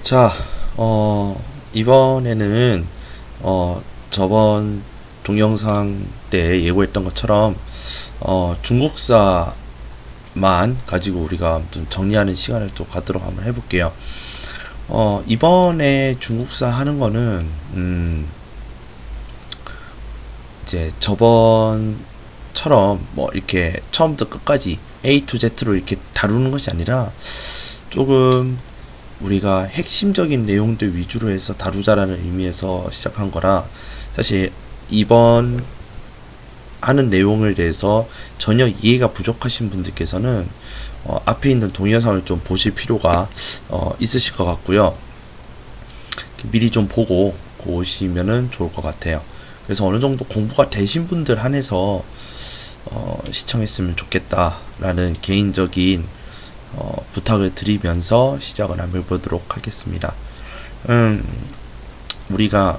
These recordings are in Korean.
자, 이번에는, 저번 동영상 때 예고했던 것처럼, 중국사만 가지고 우리가 좀 정리하는 시간을 또 갖도록 한번 해볼게요. 이번에 중국사 하는 거는, 이제 저번처럼 뭐 이렇게 처음부터 끝까지 A to Z로 이렇게 다루는 것이 아니라, 조금 우리가 핵심적인 내용들 위주로 해서 다루자라는 의미에서 시작한 거라, 사실 이번 하는 내용을 대해서 전혀 이해가 부족하신 분들께서는 앞에 있는 동영상을 좀 보실 필요가 있으실 것 같고요. 미리 좀 보고 오시면은 좋을 것 같아요. 그래서 어느 정도 공부가 되신 분들 한해서 시청했으면 좋겠다라는 개인적인 부탁을 드리면서 시작을 한번 해보도록 하겠습니다. 우리가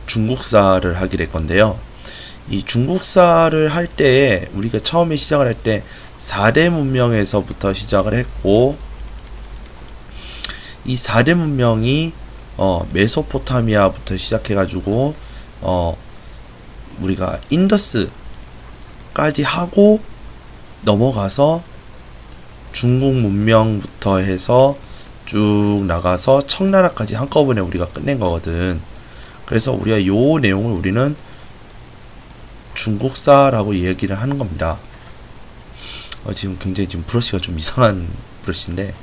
중국사를 하게 될 건데요. 이 중국사를 할 때, 우리가 처음에 시작을 할 때 4대 문명에서부터 시작을 했고, 이 4대 문명이 메소포타미아부터 시작해가지고 우리가 인더스까지 하고 넘어가서 중국 문명부터 해서 쭉 나가서 청나라까지 한꺼번에 우리가 끝낸 거거든. 그래서 우리가 요 내용을 우리는 중국사라고 얘기를 하는 겁니다. 지금 굉장히 지금 브러쉬가 좀 이상한 브러쉬인데,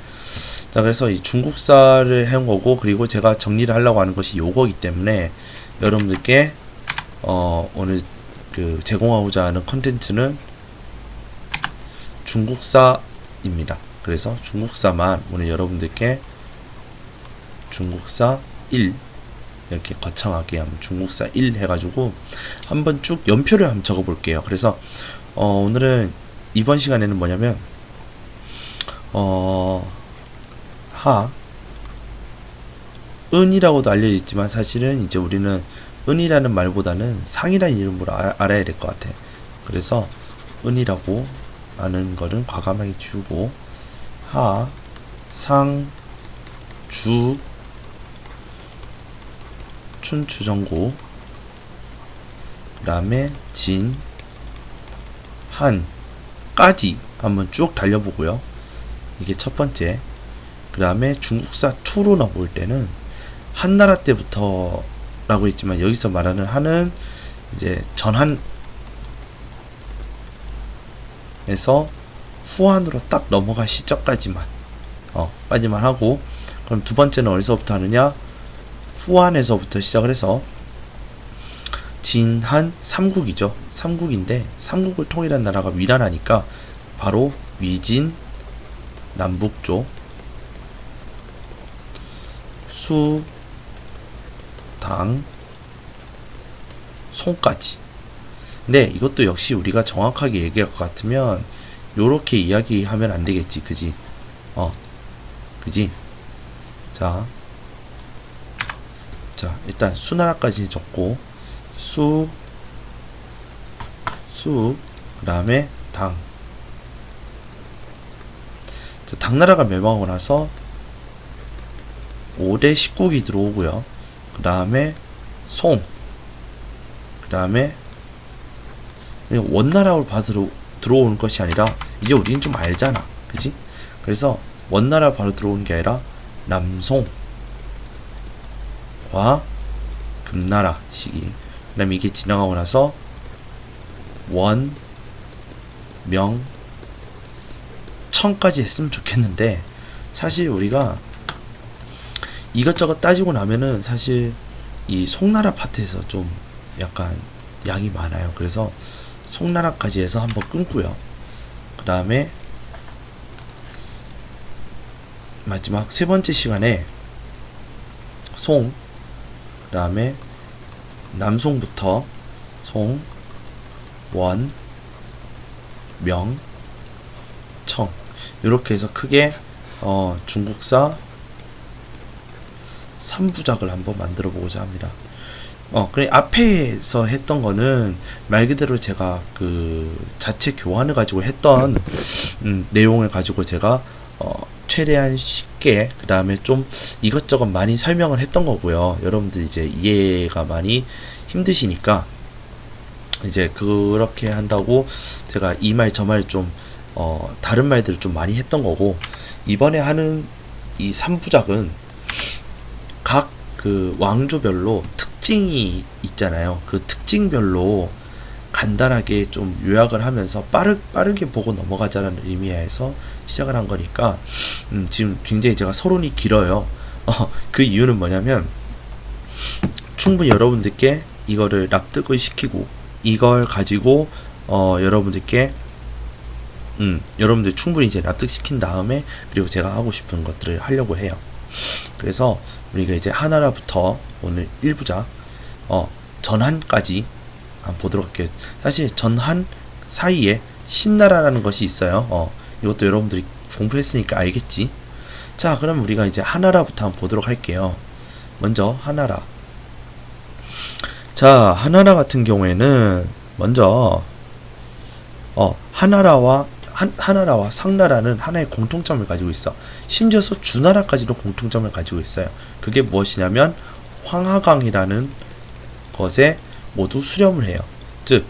자, 그래서 이 중국사를 한 거고, 그리고 제가 정리를 하려고 하는 것이 요거기 때문에 여러분들께 오늘 그 제공하고자 하는 컨텐츠는 중국사입니다. 그래서 중국사만 오늘 여러분들께 중국사 1 이렇게 거창하게 한번 중국사 1 해가지고 한번 쭉 연표를 한번 적어볼게요. 그래서 오늘은 이번 시간에는 뭐냐면 은이라고도 알려있지만 사실은 이제 우리는 은이라는 말보다는 상이라는 이름으로 알아야 될 것 같아. 그래서 은이라고 아는 거는 과감하게 지우고, 하, 상, 주, 춘추전고, 그 다음에 진, 한까지 한번 쭉 달려보고요. 이게 첫 번째. 그 다음에 중국사 2로 넘어올 때는 한나라 때부터 라고 했지만, 여기서 말하는 한은 이제 전한 에서 후한으로 딱 넘어갈 시점까지만 까지만 하고, 그럼 두 번째는 어디서부터 하느냐? 후한에서부터 시작을 해서 진한 삼국이죠. 삼국인데 삼국을 통일한 나라가 위나라니까 바로 위진 남북조, 수, 당, 송까지. 근데 이것도 역시 우리가 정확하게 얘기할 것 같으면 요렇게 이야기하면 안 되겠지, 그지? 그지? 자, 일단 수나라까지 적고, 수, 그 다음에 당. 자, 당나라가 멸망하고 나서 5대 19기 들어오고요. 그 다음에 송, 그 다음에 원나라로 바로 들어오는 것이 아니라, 이제 우리는 좀 알잖아, 그지? 그래서 원나라 바로 들어오는 게 아니라 남송과 금나라 시기, 그 다음에 이게 지나가고 나서 원, 명, 청까지 했으면 좋겠는데, 사실 우리가 이것저것 따지고 나면은 사실 이 송나라 파트에서 좀 약간 양이 많아요. 그래서 송나라까지 해서 한번 끊고요. 그 다음에 마지막 세 번째 시간에 송, 그 다음에 남송부터 송, 원, 명, 청, 이렇게 해서 크게 중국사 3부작을 한번 만들어 보고자 합니다. 그래, 앞에서 했던 거는 말 그대로 제가 그 자체 교환을 가지고 했던 내용을 가지고 제가 최대한 쉽게 그 다음에 좀 이것저것 많이 설명을 했던 거고요. 여러분들 이제 이해가 많이 힘드시니까 이제 그렇게 한다고 제가 이 말 저 말 좀 다른 말들을 좀 많이 했던 거고, 이번에 하는 이 3부작은 각 그 왕조별로 특징이 있잖아요. 그 특징별로 간단하게 좀 요약을 하면서 빠르게 보고 넘어가자라는 의미에서 시작을 한 거니까 지금 굉장히 제가 서론이 길어요. 그 이유는 뭐냐면 충분히 여러분들께 이거를 납득을 시키고 이걸 가지고 여러분들께 여러분들 충분히 이제 납득시킨 다음에 그리고 제가 하고 싶은 것들을 하려고 해요. 그래서 우리가 이제 하나라부터 오늘 1부작 전한까지 한번 보도록 할게요. 사실 전한 사이에 신나라라는 것이 있어요. 이것도 여러분들이 공부했으니까 알겠지. 자, 그럼 우리가 이제 하나라부터 한번 보도록 할게요. 먼저 하나라. 자, 하나라 같은 경우에는 먼저 하나라와 상나라는 하나의 공통점을 가지고 있어. 심지어서 주나라까지도 공통점을 가지고 있어요. 그게 무엇이냐면 황하강이라는 것에 모두 수렴을 해요. 즉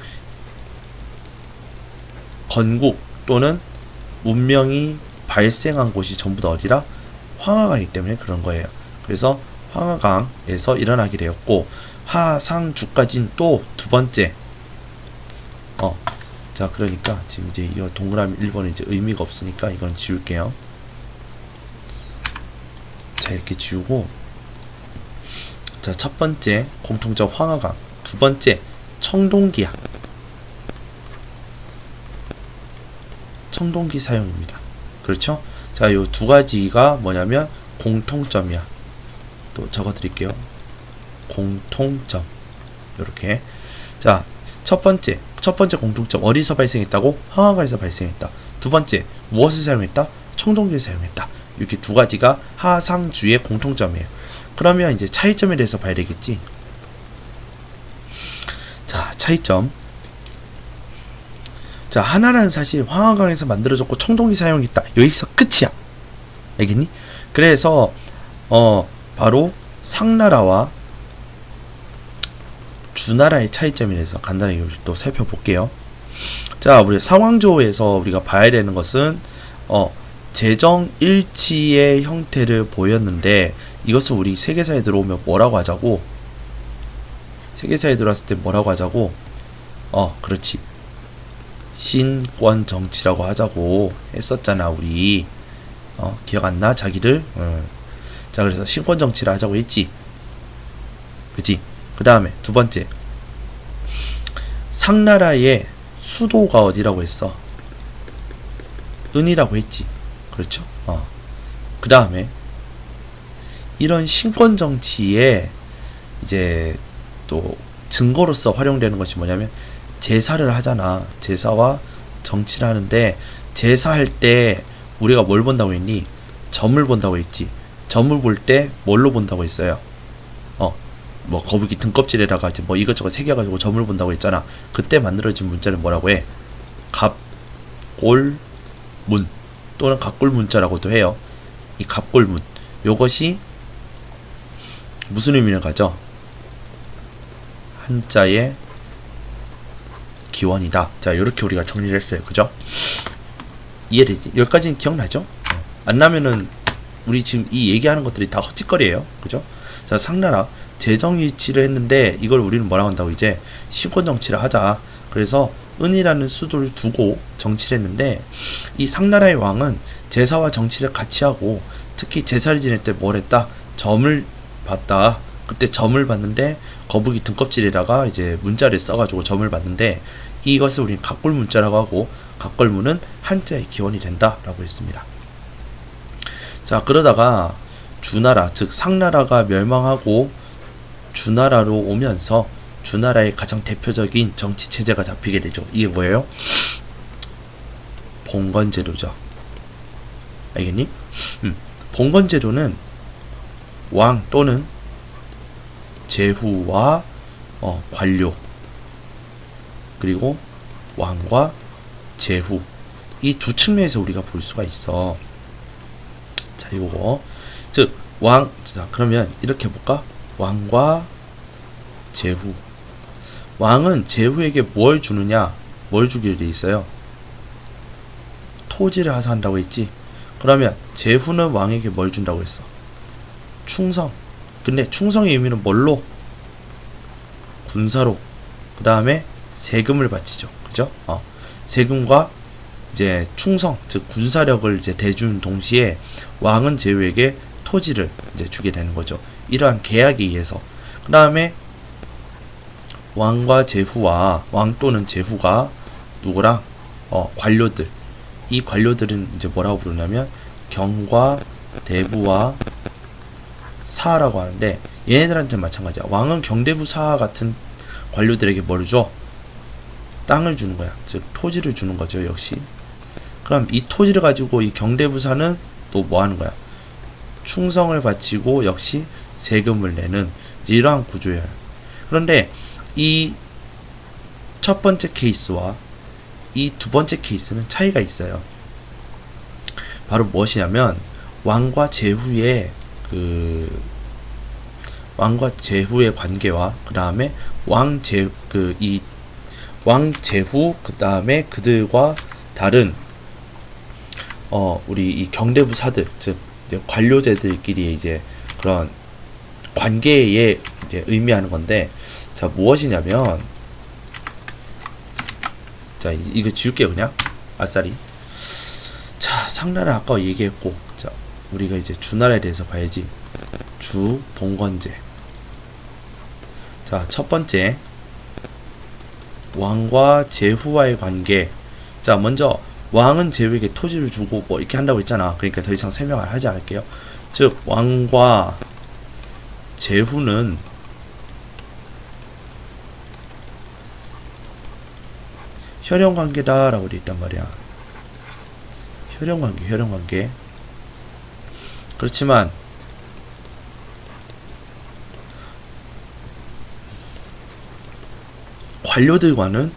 건국 또는 문명이 발생한 곳이 전부 다 어디라? 황하강이기 때문에 그런 거예요. 그래서 황하강에서 일어나게 되었고, 하상주까지는 또 두 번째. 자, 그러니까 지금 이제 이 동그라미 1번은 이제 의미가 없으니까 이건 지울게요. 자, 이렇게 지우고, 자, 첫 번째 공통점 황하강, 두 번째 청동기 사용입니다. 그렇죠? 자, 요 두 가지가 뭐냐면 공통점이야. 또 적어 드릴게요. 공통점. 요렇게. 자, 첫 번째 공통점 어디서 발생했다고? 황하강에서 발생했다. 두 번째 무엇을 사용했다? 청동기를 사용했다. 이렇게 두 가지가 하상주의 공통점이에요. 그러면 이제 차이점에 대해서 봐야 되겠지. 자, 차이점. 자, 하나라는 사실 황하강에서 만들어졌고 청동기 사용했다. 여기서 끝이야. 알겠니? 그래서 바로 상나라와 주나라의 차이점에 대해서 간단하게 우리 또 살펴볼게요. 자, 우리 상왕조에서 우리가 봐야 되는 것은 재정일치의 형태를 보였는데, 이것을 우리 세계사에 들어오면 뭐라고 하자고? 세계사에 들어왔을 때 뭐라고 하자고? 그렇지. 신권정치라고 하자고 했었잖아, 우리. 기억 안 나? 자기들? 자, 그래서 신권정치를 하자고 했지. 그치? 그 다음에 두 번째, 상나라의 수도가 어디라고 했어? 은이라고 했지. 그렇죠? 그 다음에 이런 신권정치에 이제 또 증거로서 활용되는 것이 뭐냐면 제사를 하잖아. 제사와 정치를 하는데, 제사할 때 우리가 뭘 본다고 했니? 점을 본다고 했지. 점을 볼 때 뭘로 본다고 했어요? 뭐 거북이 등껍질에다가 이제 뭐 이것저것 새겨가지고 점을 본다고 했잖아. 그때 만들어진 문자를 뭐라고 해? 갑골문 또는 갑골문자라고도 해요. 이 갑골문, 요것이 무슨 의미를 가져? 한자의 기원이다. 자, 요렇게 우리가 정리를 했어요. 그죠? 이해되지? 여기까지는 기억나죠? 안 나면은 우리 지금 이 얘기하는 것들이 다 헛짓거리예요. 그죠? 자, 상나라 재정일치를 했는데 이걸 우리는 뭐라고 한다고? 이제 신권정치를 하자. 그래서 은이라는 수도를 두고 정치를 했는데, 이 상나라의 왕은 제사와 정치를 같이 하고, 특히 제사를 지낼 때 뭘 했다? 점을 봤다. 그때 점을 봤는데 거북이 등껍질에다가 이제 문자를 써가지고 점을 봤는데, 이것을 우리는 갑골문자라고 하고, 갑골문은 한자의 기원이 된다라고 했습니다. 자, 그러다가 주나라, 즉 상나라가 멸망하고 주나라로 오면서 주나라의 가장 대표적인 정치 체제가 잡히게 되죠. 이게 뭐예요? 봉건제도죠. 알겠니? 봉건제도는 왕 또는 제후와 관료, 그리고 왕과 제후, 이 두 측면에서 우리가 볼 수가 있어. 자, 이거 즉 왕. 자, 그러면 이렇게 볼까? 왕과 제후. 왕은 제후에게 뭘 주느냐? 뭘 주기로 돼 있어요? 토지를 하사한다고 했지. 그러면 제후는 왕에게 뭘 준다고 했어? 충성. 근데 충성의 의미는 뭘로? 군사로. 그 다음에 세금을 바치죠. 그죠? 세금과 이제 충성, 즉 군사력을 이제 대주는 동시에 왕은 제후에게 토지를 이제 주게 되는 거죠. 이러한 계약에 의해서. 그 다음에 왕과 제후와 왕 또는 제후가 누구랑 관료들. 이 관료들은 이제 뭐라고 부르냐면 경과, 대부와 사라고 하는데 얘네들한테 마찬가지야. 왕은 경대부 사하 같은 관료들에게 뭐를 줘? 땅을 주는 거야. 즉 토지를 주는 거죠. 역시. 그럼 이 토지를 가지고 이 경대부사는 또 뭐 하는 거야? 충성을 바치고 역시 세금을 내는 이러한 구조예요. 그런데 이 첫 번째 케이스와 이 두 번째 케이스는 차이가 있어요. 바로 무엇이냐면 왕과 제후의 관계와 그 다음에 왕제후 그 다음에 그들과 다른 우리 이 경대부사들, 즉 이제 관료제들끼리 이제 그런 관계에 이제 의미하는 건데, 자 무엇이냐면, 자 이거 지울게요 그냥 아싸리. 자 상나라 아까 얘기했고, 자 우리가 이제 주나라에 대해서 봐야지. 주 봉건제. 자 첫 번째 왕과 제후와의 관계. 자 먼저 왕은 제후에게 토지를 주고 뭐 이렇게 한다고 했잖아. 그러니까 더 이상 설명을 하지 않을게요. 즉 왕과 제후는 혈연관계다 라고 되어 있단 말이야. 혈연관계. 그렇지만 관료들과는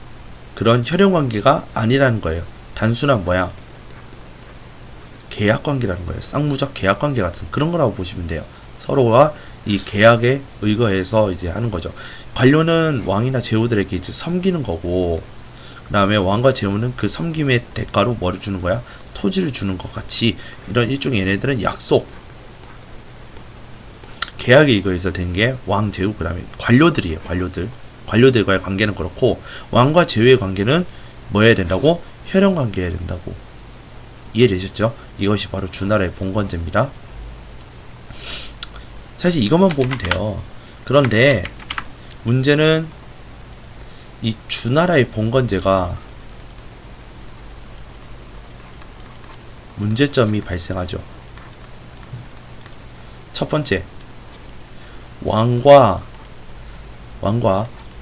그런 혈연관계가 아니라는 거예요. 단순한 뭐야? 계약관계라는 거예요. 쌍무적 계약관계 같은 그런 거라고 보시면 돼요. 서로가 이 계약에 의거해서 이제 하는 거죠. 관료는 왕이나 제후들에게 이제 섬기는 거고, 그 다음에 왕과 제후는 그 섬김의 대가로 뭐를 주는 거야? 토지를 주는 것 같이 이런 일종의 얘네들은 약속, 계약에 의거해서 된 게 왕, 제후, 그 다음에 관료들이에요. 관료들과의 관계는 그렇고, 왕과 제후의 관계는 뭐 해야 된다고? 혈연관계 해야 된다고. 이해되셨죠? 이것이 바로 주나라의 봉건제입니다. 사실 이것만 보면 돼요. 그런데 문제는 이 주나라의 봉건제가 문제점이 발생하죠. 첫 번째, 왕과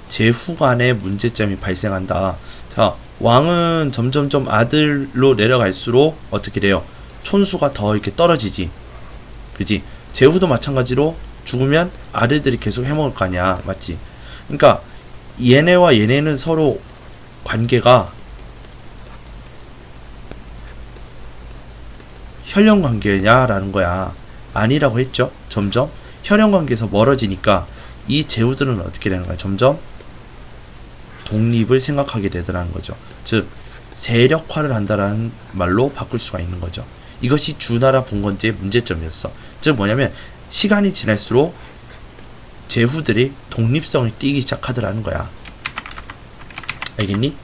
제후 간의 문제점이 발생한다. 자, 왕은 점점점 아들로 내려갈수록 어떻게 돼요? 촌수가 더 이렇게 떨어지지. 그지? 제후도 마찬가지로 죽으면 아들들이 계속 해먹을 거 아니야. 맞지? 그러니까 얘네와 얘네는 서로 관계가 혈연관계냐라는 거야. 아니라고 했죠. 점점 혈연관계에서 멀어지니까 이 제후들은 어떻게 되는 거야? 점점 독립을 생각하게 되더라는 거죠. 즉 세력화를 한다라는 말로 바꿀 수가 있는 거죠. 이것이 주나라 봉건제의 문제점이었어. 즉 뭐냐면 시간이 지날수록 제후들이 독립성을 띠기 시작하더라는 거야. 알겠니?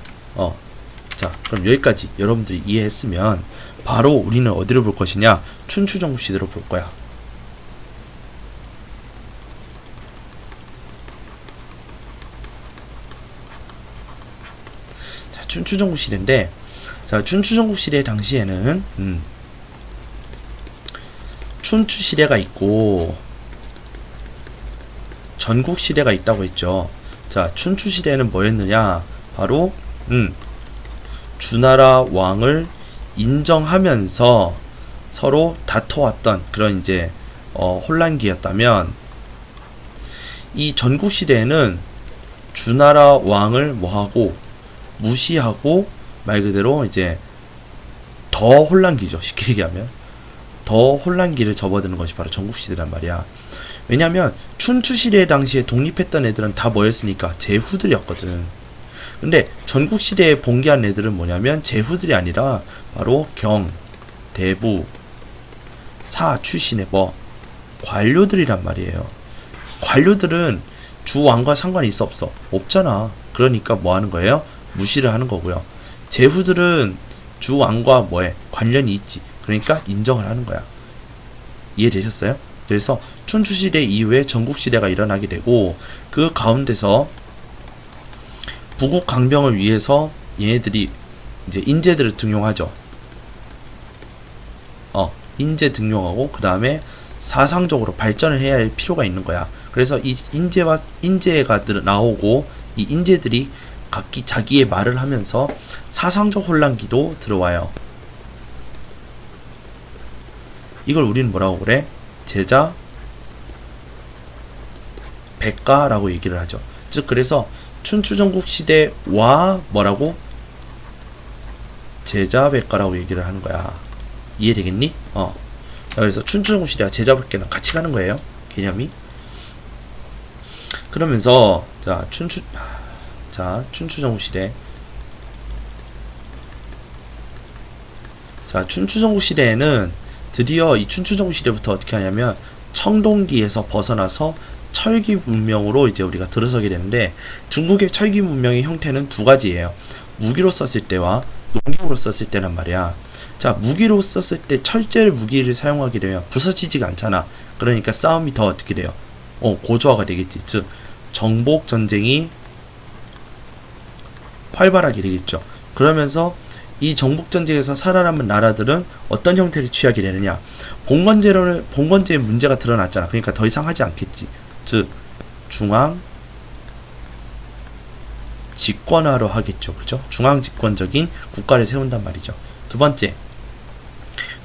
자 그럼 여기까지 여러분들이 이해했으면 바로 우리는 어디로 볼 것이냐? 춘추전국 시대로 볼 거야. 자 춘추전국 시대인데, 자 춘추전국 시대 당시에는 춘추 시대가 있고 전국 시대가 있다고 했죠. 자 춘추 시대는 뭐였느냐? 바로 주나라 왕을 인정하면서 서로 다퉈왔던 그런 이제 혼란기였다면, 이 전국 시대에는 주나라 왕을 뭐하고 무시하고 말 그대로 이제 더 혼란기죠. 쉽게 얘기하면 더 혼란기를 접어드는 것이 바로 전국시대란 말이야. 왜냐면 춘추시대 당시에 독립했던 애들은 다 뭐였으니까 제후들이었거든. 근데 전국시대에 봉기한 애들은 뭐냐면 제후들이 아니라 바로 경, 대부, 사 출신의 뭐 관료들이란 말이에요. 관료들은 주왕과 상관이 있어 없어? 없잖아. 그러니까 뭐 하는 거예요? 무시를 하는 거고요. 제후들은 주왕과 뭐에 관련이 있지. 그러니까 인정을 하는 거야. 이해되셨어요? 그래서 춘추시대 이후에 전국시대가 일어나게 되고, 그 가운데서 부국 강병을 위해서 얘네들이 이제 인재들을 등용하죠. 인재 등용하고 그 다음에 사상적으로 발전을 해야 할 필요가 있는 거야. 그래서 이 인재가 나오고, 이 인재들이 각기 자기의 말을 하면서 사상적 혼란기도 들어와요. 이걸 우리는 뭐라고 그래? 제자 백가라고 얘기를 하죠. 즉 그래서 춘추전국 시대와 뭐라고? 제자 백가라고 얘기를 하는 거야. 이해되겠니? 그래서 춘추전국 시대와 제자 백가랑 같이 가는 거예요. 개념이. 그러면서 춘추전국 시대. 춘추전국 시대에는 드디어 이 춘추전국 시대부터 어떻게 하냐면 청동기에서 벗어나서 철기 문명으로 이제 우리가 들어서게 되는데, 중국의 철기 문명의 형태는 두 가지예요. 무기로 썼을 때와 농기구로 썼을 때란 말이야. 자, 무기로 썼을 때 철제 무기를 사용하게 되면 부서지지가 않잖아. 그러니까 싸움이 더 어떻게 돼요? 고조화가 되겠지. 즉 정복 전쟁이 활발하게 되겠죠. 그러면서 이 정복 전쟁에서 살아남은 나라들은 어떤 형태를 취하게 되느냐? 봉건제의 문제가 드러났잖아. 그러니까 더 이상 하지 않겠지. 즉 중앙 집권화로 하겠죠. 그죠? 중앙 집권적인 국가를 세운단 말이죠. 두 번째,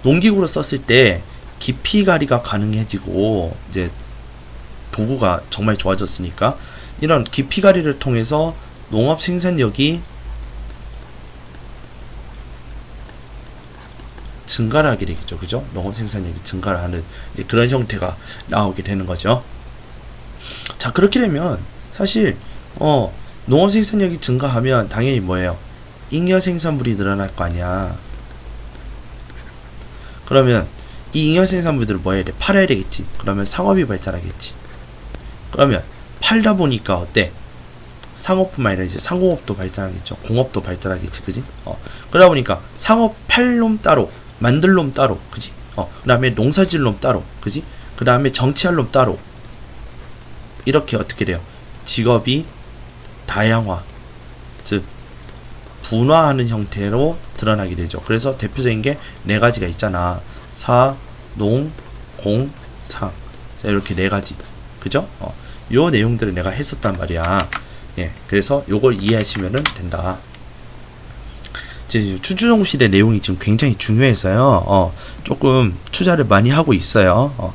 농기구로 썼을 때 깊이 가리가 가능해지고 이제 도구가 정말 좋아졌으니까 이런 깊이 가리를 통해서 농업 생산력이 증가를 하게 되겠죠. 그죠? 농업 생산력이 증가를 하는 이제 그런 형태가 나오게 되는 거죠. 자, 그렇게 되면 사실 농업 생산력이 증가하면 당연히 뭐예요? 잉여 생산물이 늘어날 거 아니야. 그러면 이 잉여 생산물들을 뭐 해야 돼? 팔아야 되겠지. 그러면 상업이 발달하겠지. 그러면 팔다 보니까 어때? 상업뿐만 아니라 이제 상공업도 발달하겠죠. 공업도 발달하겠지. 그지? 그러다 보니까 상업 팔 놈 따로, 만들 놈 따로. 그지? 그 다음에 농사질 놈 따로. 그지? 그 다음에 정치할 놈 따로. 이렇게 어떻게 돼요? 직업이 다양화, 즉 분화하는 형태로 드러나게 되죠. 그래서 대표적인 게 네 가지가 있잖아. 사, 농, 공, 상. 자, 이렇게 네 가지. 그죠? 요 내용들을 내가 했었단 말이야. 예, 그래서 요걸 이해하시면 된다. 이제 춘추전국 시대 내용이 지금 굉장히 중요해서요. 조금 투자를 많이 하고 있어요.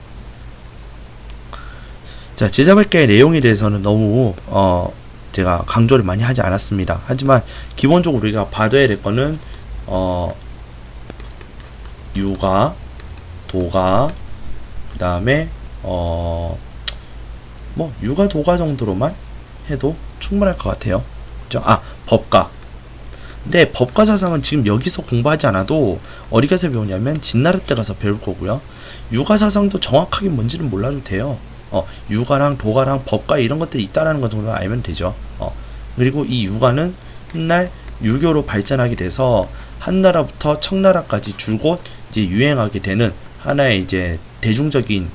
자, 제자백가의 내용에 대해서는 너무 제가 강조를 많이 하지 않았습니다. 하지만 기본적으로 우리가 봐둬야 될 거는 유가, 도가, 그 다음에 뭐 유가, 도가 정도로만 해도 충분할 것 같아요. 그죠? 법가. 근데 법가 사상은 지금 여기서 공부하지 않아도 어디 가서 배우냐면 진나라 때 가서 배울 거고요. 유가 사상도 정확하게 뭔지는 몰라도 돼요. 유가랑 도가랑 법가 이런 것들이 있다라는 것 정도만 알면 되죠. 그리고 이 유가는 훗날 유교로 발전하게 돼서 한나라부터 청나라까지 줄곧 이제 유행하게 되는 하나의 이제 대중적인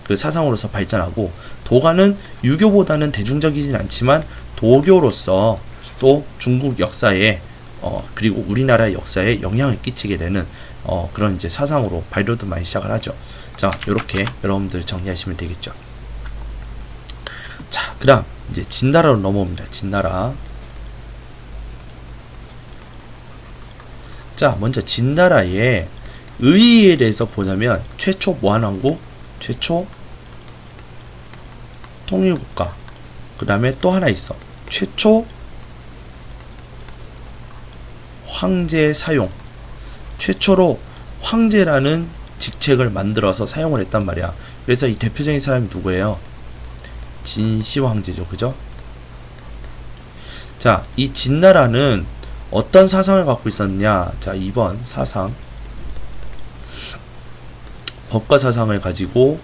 그 사상으로서 발전하고, 도가는 유교보다는 대중적이진 않지만 도교로서 또 중국 역사에 그리고 우리나라의 역사에 영향을 끼치게 되는 그런 이제 사상으로 발돋움하기 시작을 하죠. 자, 요렇게 여러분들 정리하시면 되겠죠. 자, 그 다음 이제 진나라로 넘어옵니다. 진나라. 자, 먼저 진나라의 의의에 대해서 보자면 최초 무한왕국, 최초 통일국가, 그 다음에 또 하나 있어. 최초 황제 사용. 최초로 황제라는 직책을 만들어서 사용을 했단 말이야. 그래서 이 대표적인 사람이 누구예요? 진시 황제죠. 그죠? 자, 이 진나라는 어떤 사상을 갖고 있었냐? 자, 2번 사상. 법과 사상을 가지고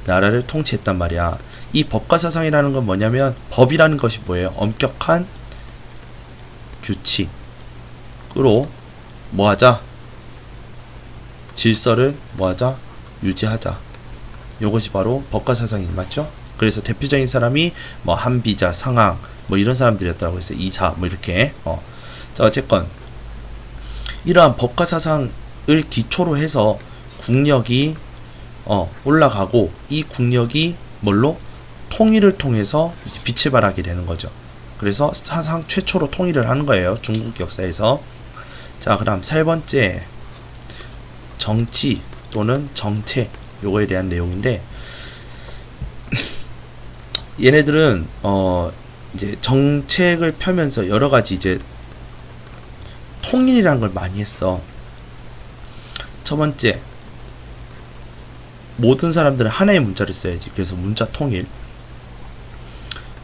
나라를 통치했단 말이야. 이 법과 사상이라는 건 뭐냐면, 법이라는 것이 뭐예요? 엄격한 규칙으로 뭐하자? 질서를 뭐하자? 유지하자. 요것이 바로 법과 사상이 맞죠? 그래서 대표적인 사람이 뭐 한비자, 상황 뭐 이런 사람들이었다고 했어요. 이사 뭐 이렇게. 자, 어쨌건 이러한 법과 사상을 기초로 해서 국력이 올라가고, 이 국력이 뭘로? 통일을 통해서 빛을 발하게 되는 거죠. 그래서 사상 최초로 통일을 하는 거예요. 중국 역사에서. 자, 그다음 세 번째, 정치 또는 정책, 요거에 대한 내용인데, 얘네들은 이제 정책을 펴면서 여러 가지 이제 통일이라는 걸 많이 했어. 첫 번째, 모든 사람들은 하나의 문자를 써야지. 그래서 문자 통일.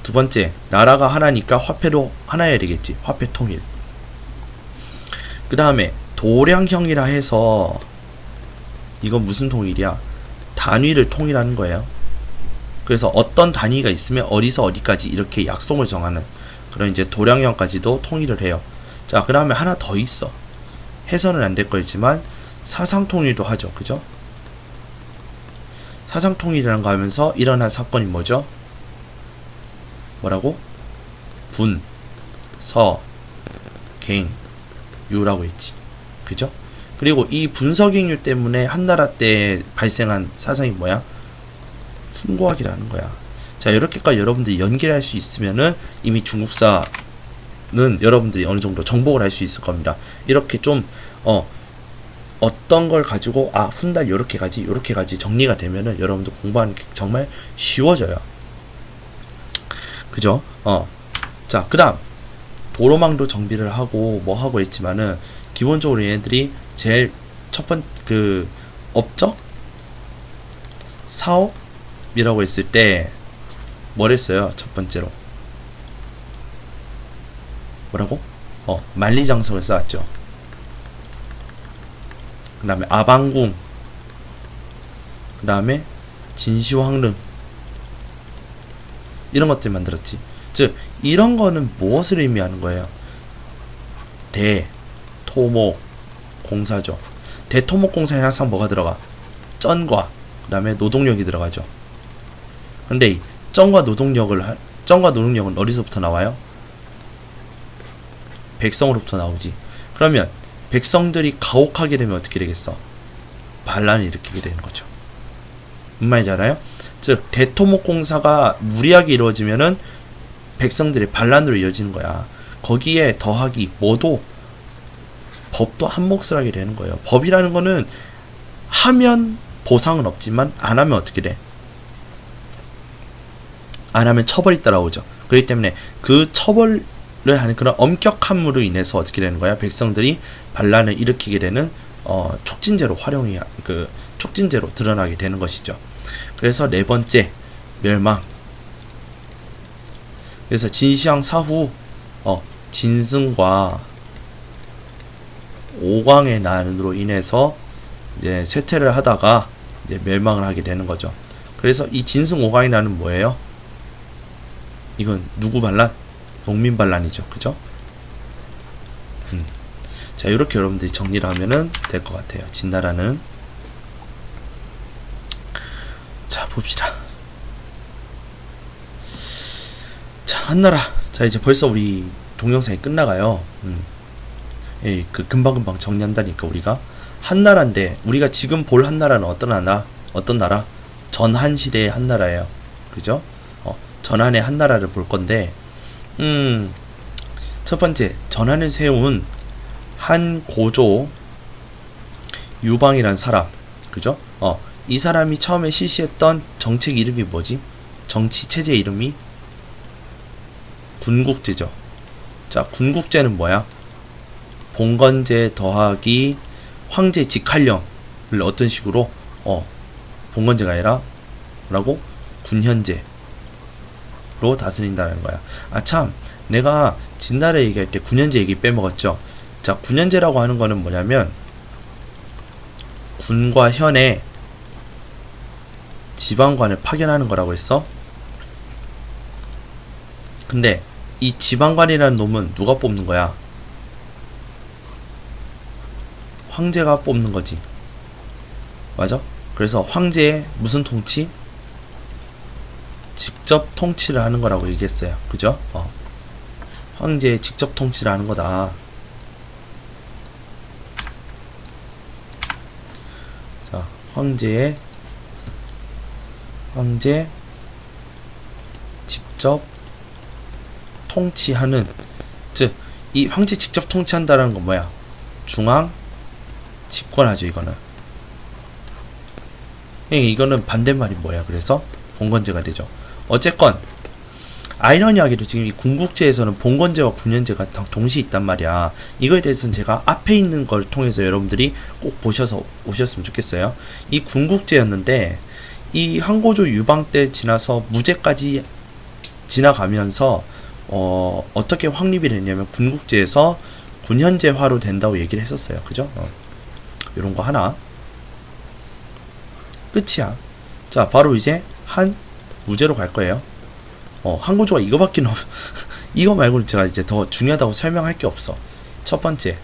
두 번째, 나라가 하나니까 화폐도 하나여야 되겠지. 화폐 통일. 그 다음에 도량형이라 해서, 이건 무슨 통일이야? 단위를 통일하는 거예요. 그래서 어떤 단위가 있으면 어디서 어디까지 이렇게 약속을 정하는 그런 이제 도량형까지도 통일을 해요. 자, 그 다음에 하나 더 있어. 해서는 안 될 거지만 사상 통일도 하죠. 그죠? 사상 통일이라는 거 하면서 일어난 사건이 뭐죠? 뭐라고? 분, 서, 갱, 유라고 했지. 그죠? 그리고 이 분서갱유 때문에 한나라 때 발생한 사상이 뭐야? 훈고학이라는 거야. 자, 이렇게까지 여러분들이 연결할 수 있으면은 이미 중국사는 여러분들이 어느 정도 정복을 할 수 있을 겁니다. 이렇게 좀 어떤 걸 가지고 훗날 요렇게 가지 정리가 되면은 여러분들 공부하는 게 정말 쉬워져요. 그죠? 자, 그 다음 도로망도 정비를 하고 뭐 하고 했지만은 기본적으로 얘네들이 제일 첫 번째 업적 사업이라고 했을 때 뭘 했어요? 첫 번째로 뭐라고? 만리장성을 쌓았죠. 그 다음에 아방궁, 그 다음에 진시황릉, 이런 것들 만들었지. 즉 이런 거는 무엇을 의미하는 거예요? 대토목공사죠. 대토목공사에 항상 뭐가 들어가? 쩐과 그 다음에 노동력이 들어가죠. 근데 이 쩐과 노동력은 어디서부터 나와요? 백성으로부터 나오지. 그러면 백성들이 가혹하게 되면 어떻게 되겠어? 반란을 일으키게 되는 거죠. 무슨 말인지 알아요? 즉 대토목공사가 무리하게 이루어지면은 백성들의 반란으로 이어지는 거야. 거기에 더하기 뭐도 법도 한 몫을 하게 되는 거예요. 법이라는 거는 하면 보상은 없지만 안 하면 어떻게 돼? 안 하면 처벌이 따라오죠. 그렇기 때문에 그 처벌을 하는 그런 엄격함으로 인해서 어떻게 되는 거야? 백성들이 반란을 일으키게 되는 촉진제로 촉진제로 드러나게 되는 것이죠. 그래서 네 번째, 멸망. 그래서 진시황 사후 진승과 오광의 난으로 인해서 이제 쇠퇴를 하다가 이제 멸망을 하게 되는 거죠. 그래서 이 진승 오광의 난은 뭐예요? 이건 누구 반란? 농민 반란이죠. 그죠? 자, 이렇게 여러분들이 정리를 하면은 될 것 같아요. 진나라는. 자, 봅시다. 자, 한나라. 자, 이제 벌써 우리 동영상이 끝나가요. 예, 금방금방 정리한다니까. 우리가 한나라인데, 우리가 지금 볼 한나라는 어떤 나라? 전한 시대의 한나라예요. 그죠? 전한의 한나라를 볼 건데, 첫 번째, 전한을 세운 한 고조 유방이란 사람. 그죠? 이 사람이 처음에 실시했던 정책 이름이 뭐지? 정치 체제 이름이 군국제죠. 자, 군국제는 뭐야? 봉건제 더하기 황제 직할령. 어떤 식으로 봉건제가 아니라 뭐라고? 군현제로 다스린다는 거야. 아 참, 내가 진나라 얘기할 때 군현제 얘기 빼먹었죠. 자, 군현제라고 하는 거는 뭐냐면 군과 현의 지방관을 파견하는 거라고 했어. 근데 이 지방관이라는 놈은 누가 뽑는 거야? 황제가 뽑는 거지. 맞아? 그래서 황제의 무슨 통치? 직접 통치를 하는 거라고 얘기했어요. 그죠? 황제의 직접 통치를 하는 거다. 자, 황제 직접 통치하는, 즉 이 황제 직접 통치한다라는 건 뭐야? 중앙 집권하죠. 이거는 이거는 반대말이 뭐야? 그래서 봉건제가 되죠. 어쨌건 아이러니하게도 지금 이 군국제에서는 봉건제와 군현제가 동시에 있단 말이야. 이거에 대해서는 제가 앞에 있는 걸 통해서 여러분들이 꼭 보셔서 오셨으면 좋겠어요. 이 군국제였는데 이 항고조 유방 때 지나서 무제까지 지나가면서 어떻게 확립이 됐냐면 군국제에서 군현제화로 된다고 얘기를 했었어요. 그죠? 요런 거 하나 끝이야. 자, 바로 이제 한 무제로 갈 거예요. 항고조가 이거밖에 이거 말고는 제가 이제 더 중요하다고 설명할 게 없어. 첫 번째,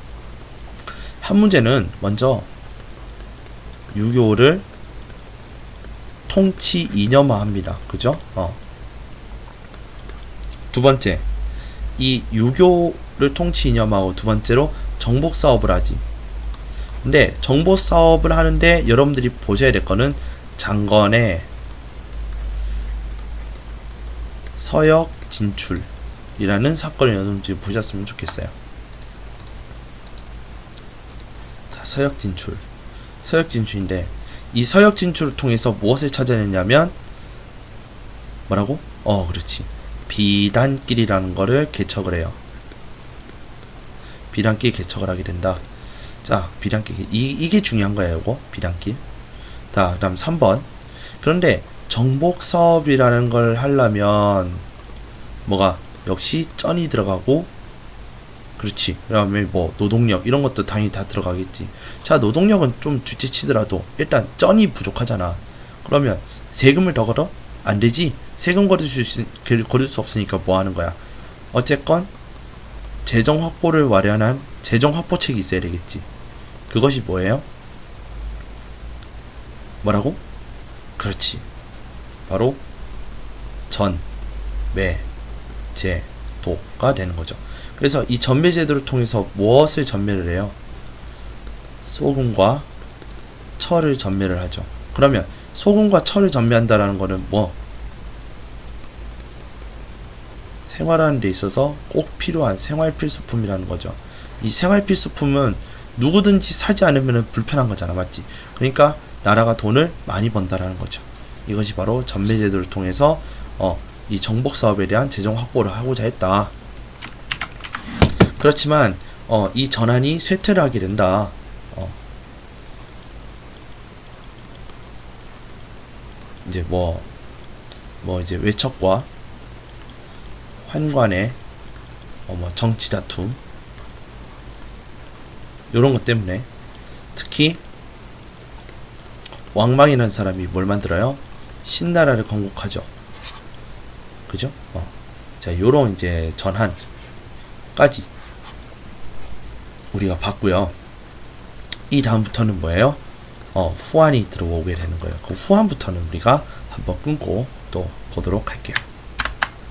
한 문제는 먼저 유교를 통치 이념화합니다. 그죠? 두 번째, 이 유교를 통치 이념화하고 두 번째로 정복 사업을 하지. 근데 정복 사업을 하는데 여러분들이 보셔야 될 거는 장건의 서역 진출이라는 사건을 여러분들이 보셨으면 좋겠어요. 자, 서역 진출인데 이 서역 진출을 통해서 무엇을 찾아냈냐면 뭐라고? 그렇지. 비단길이라는 거를 개척을 해요. 비단길 개척을 하게 된다. 자, 비단길 이게 중요한 거예요. 이거 비단길. 자, 그다음 3번. 그런데 정복 사업이라는 걸 하려면 뭐가 역시 쩐이 들어가고, 그렇지. 그다음에 뭐 노동력 이런 것도 당연히 다 들어가겠지. 자, 노동력은 좀 주체치더라도 일단 쩐이 부족하잖아. 그러면 세금을 더 걸어? 안 되지. 세금 거둘 수 없으니까 뭐 하는 거야? 어쨌건 재정 확보를 마련한 재정 확보책이 있어야 되겠지. 그것이 뭐예요? 뭐라고? 그렇지. 바로 전매제도가 되는 거죠. 그래서 이 전매제도를 통해서 무엇을 전매를 해요? 소금과 철을 전매를 하죠. 그러면 소금과 철을 전매한다라는 거는 뭐? 생활하는 데 있어서 꼭 필요한 생활 필수품이라는 거죠. 이 생활 필수품은 누구든지 사지 않으면 불편한 거잖아. 맞지? 그러니까 나라가 돈을 많이 번다라는 거죠. 이것이 바로 전매제도를 통해서 이 정복 사업에 대한 재정 확보를 하고자 했다. 그렇지만 이 전환이 쇠퇴를 하게 된다. 이제 이제 외척과 환관의 정치 다툼 요런 것 때문에, 특히 왕망이라는 사람이 뭘 만들어요? 신나라를 건국하죠. 그죠? 자, 요런 이제 전환까지 우리가 봤고요. 이 다음부터는 뭐예요? 후한이 들어오게 되는 거예요. 그 후한부터는 우리가 한번 끊고 또 보도록 할게요.